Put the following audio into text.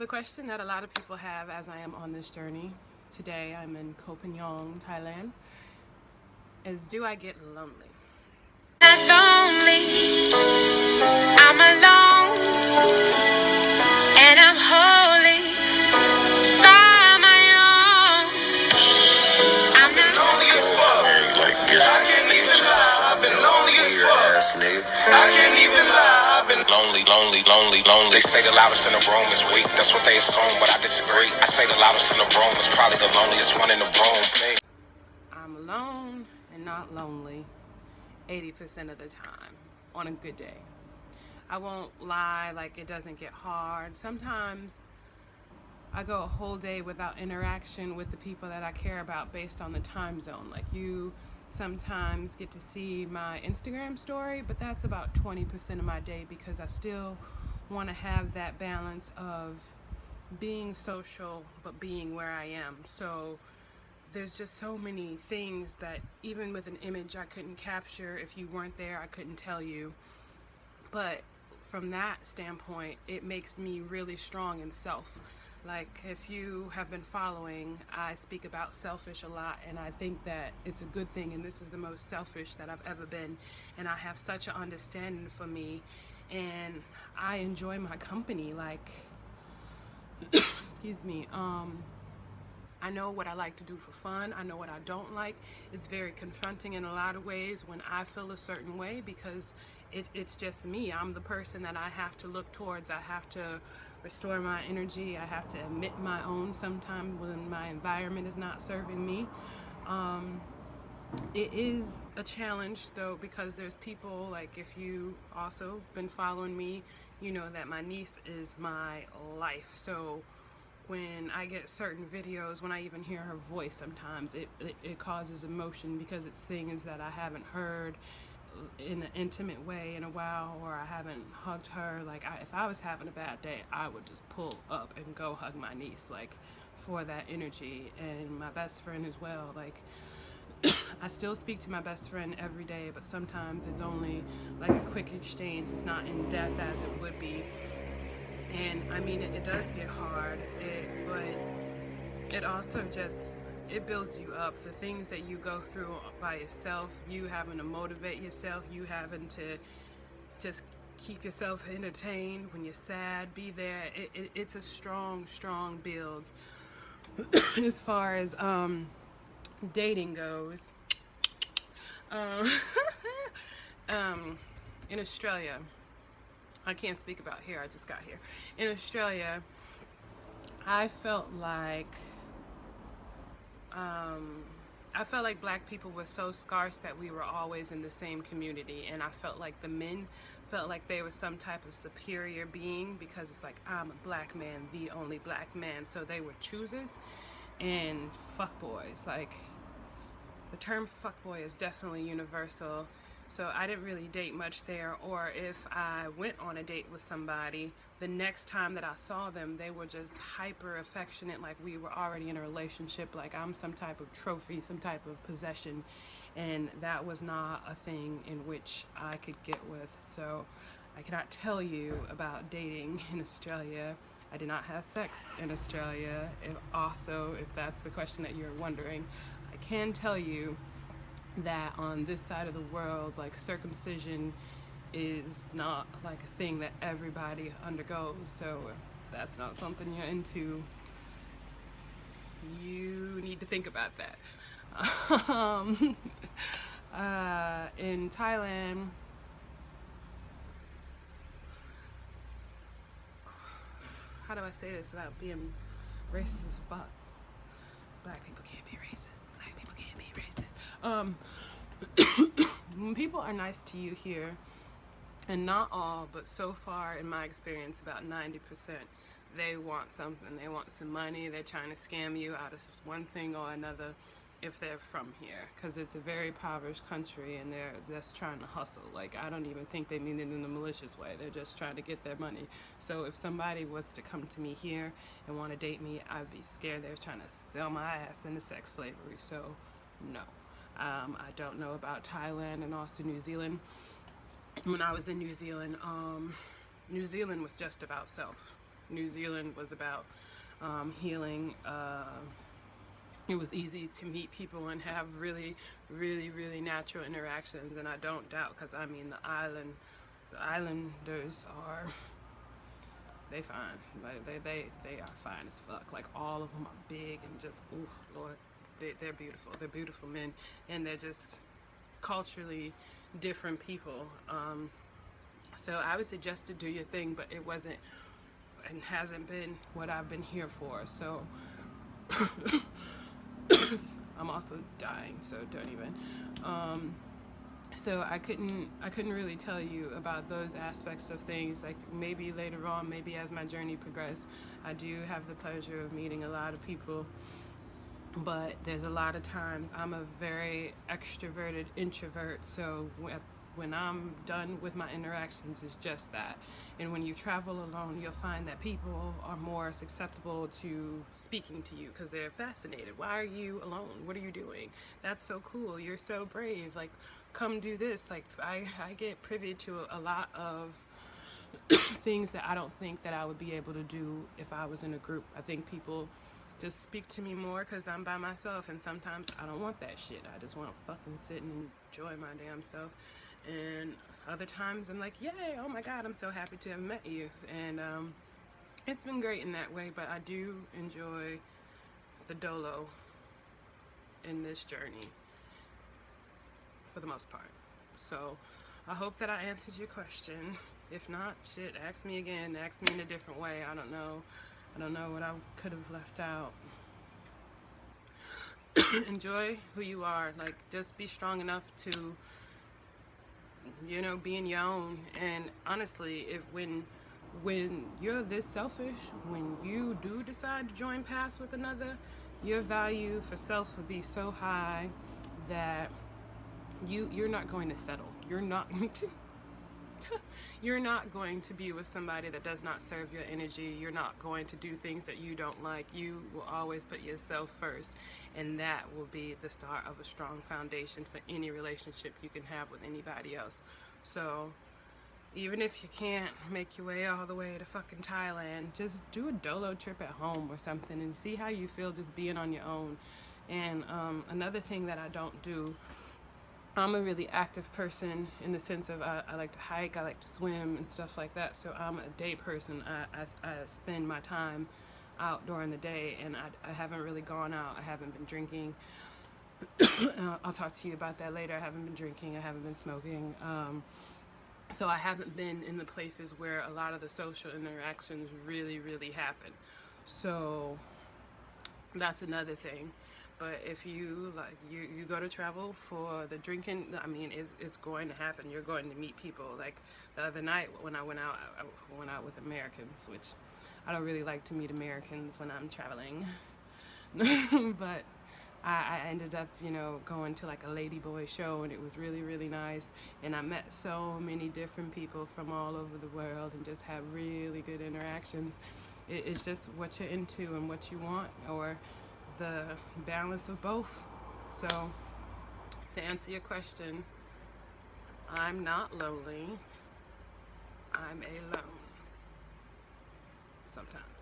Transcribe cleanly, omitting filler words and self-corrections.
The question that a lot of people have as I am on this journey, today I'm in Koh Phangan, Thailand, is do I get lonely? Not lonely, I'm alone, and I'm holy by my own. I'm the lonely as fuck. I can't even lie, I've been lonely as fuck. I can't even lie, I've been lonely. They say the loudest in the room is weak, that's what they assume, but I disagree. I say the loudest in the room is probably the loneliest one in the room. I'm alone and not lonely 80% of the time on a good day. I won't lie, like it doesn't get hard. Sometimes I go a whole day without interaction with the people that I care about based on the time zone. Like you sometimes get to see my Instagram story, but that's about 20% of my day because I still want to have that balance of being social but being where I am. So there's just so many things that even with an image I couldn't capture. If you weren't there, I couldn't tell you. But from that standpoint, it makes me really strong in self. Like if you have been following, I speak about selfish a lot, and I think that it's a good thing, and this is the most selfish that I've ever been, and I have such an understanding for me, and I enjoy my company. Like excuse me, I know what I like to do for fun. I know what I don't like. It's very confronting in a lot of ways when I feel a certain way because it's just me. I'm the person that I have to look towards. I have to restore my energy. I have to admit my own sometimes when my environment is not serving me. It is a challenge though because there's people like if you also been following me, you know that my niece is my life. So when I get certain videos, when I even hear her voice sometimes, it causes emotion because it's things that I haven't heard in an intimate way in a while, or I haven't hugged her. Like if I was having a bad day, I would just pull up and go hug my niece, like for that energy. And my best friend as well, like I still speak to my best friend every day, but sometimes it's only like a quick exchange. It's not in depth as it would be. And I mean, it does get hard, but it also just, it builds you up. The things that you go through by yourself, you having to motivate yourself, you having to just keep yourself entertained when you're sad, be there. It's a strong build. As far as dating goes, um, in Australia, I can't speak about here, I just got here. In Australia, I felt like I felt like black people were so scarce that we were always in the same community, and I felt like the men felt like they were some type of superior being because it's like I'm a black man, the only black man, so they were choosers and fuckboys. Like the term fuckboy is definitely universal. So I didn't really date much there, or if I went on a date with somebody, the next time that I saw them, they were just hyper affectionate, like we were already in a relationship, like I'm some type of trophy, some type of possession, and that was not a thing in which I could get with. So I cannot tell you about dating in Australia. I did not have sex in Australia. If that's the question that you're wondering, I can tell you that on this side of the world, like circumcision is not like a thing that everybody undergoes. So if that's not something you're into, you need to think about that. In Thailand, how do I say this without being racist as fuck? Black people can't be racist. Black people can't be racist. When people are nice to you here, and not all, but so far in my experience, about 90%, they want something. They want some money. They're trying to scam you out of one thing or another if they're from here, because it's a very impoverished country and they're just trying to hustle. Like, I don't even think they mean it in a malicious way. They're just trying to get their money. So if somebody was to come to me here and want to date me, I'd be scared they're trying to sell my ass into sex slavery. So no. I don't know about Thailand and also New Zealand. When I was in New Zealand was just about self. New Zealand was about healing. It was easy to meet people and have really, really, really natural interactions, and I don't doubt, because I mean the islanders are, they fine. Like they are fine as fuck. Like all of them are big and just, ooh, Lord, they're beautiful. They're beautiful men, and they're just culturally different people. So I would suggest to do your thing, but it wasn't and hasn't been what I've been here for. So I'm also dying, so don't even. So I couldn't really tell you about those aspects of things. Like maybe later on, maybe as my journey progressed, I do have the pleasure of meeting a lot of people. But there's a lot of times I'm a very extroverted introvert, so when I'm done with my interactions, it's just that. And when you travel alone, you'll find that people are more susceptible to speaking to you because they're fascinated. Why are you alone? What are you doing? That's so cool. You're so brave. Like, come do this. Like, I get privy to a lot of things that I don't think that I would be able to do if I was in a group. I think people just speak to me more because I'm by myself, and sometimes I don't want that shit. I just want to fucking sit and enjoy my damn self. And other times I'm like, yay, oh my god, I'm so happy to have met you. And it's been great in that way, but I do enjoy the dolo in this journey for the most part. So I hope that I answered your question. If not, shit, ask me again. Ask me in a different way. I don't know what I could have left out. Enjoy who you are. Like, just be strong enough to, you know, being your own. And honestly, if when you're this selfish, when you do decide to join paths with another, your value for self will be so high that you're not going to settle. You're not you're not going to be with somebody that does not serve your energy. You're not going to do things that you don't like. You will always put yourself first, and that will be the start of a strong foundation for any relationship you can have with anybody else. So even if you can't make your way all the way to fucking Thailand, just do a dolo trip at home or something and see how you feel just being on your own. And another thing that I don't do, I'm a really active person in the sense of I like to hike, I like to swim and stuff like that. So I'm a day person. I spend my time out during the day, and I haven't really gone out. I haven't been drinking. I'll talk to you about that later. I haven't been drinking. I haven't been smoking. So I haven't been in the places where a lot of the social interactions really, really happen. So that's another thing. But if you like you go to travel for the drinking, I mean, it's going to happen. You're going to meet people. Like the other night when I went out, I went out with Americans, which I don't really like to meet Americans when I'm traveling. But I ended up, you know, going to like a Ladyboy show, and it was really, really nice. And I met so many different people from all over the world and just had really good interactions. It's just what you're into and what you want, or the balance of both. So to answer your question, I'm not lonely. I'm alone sometimes.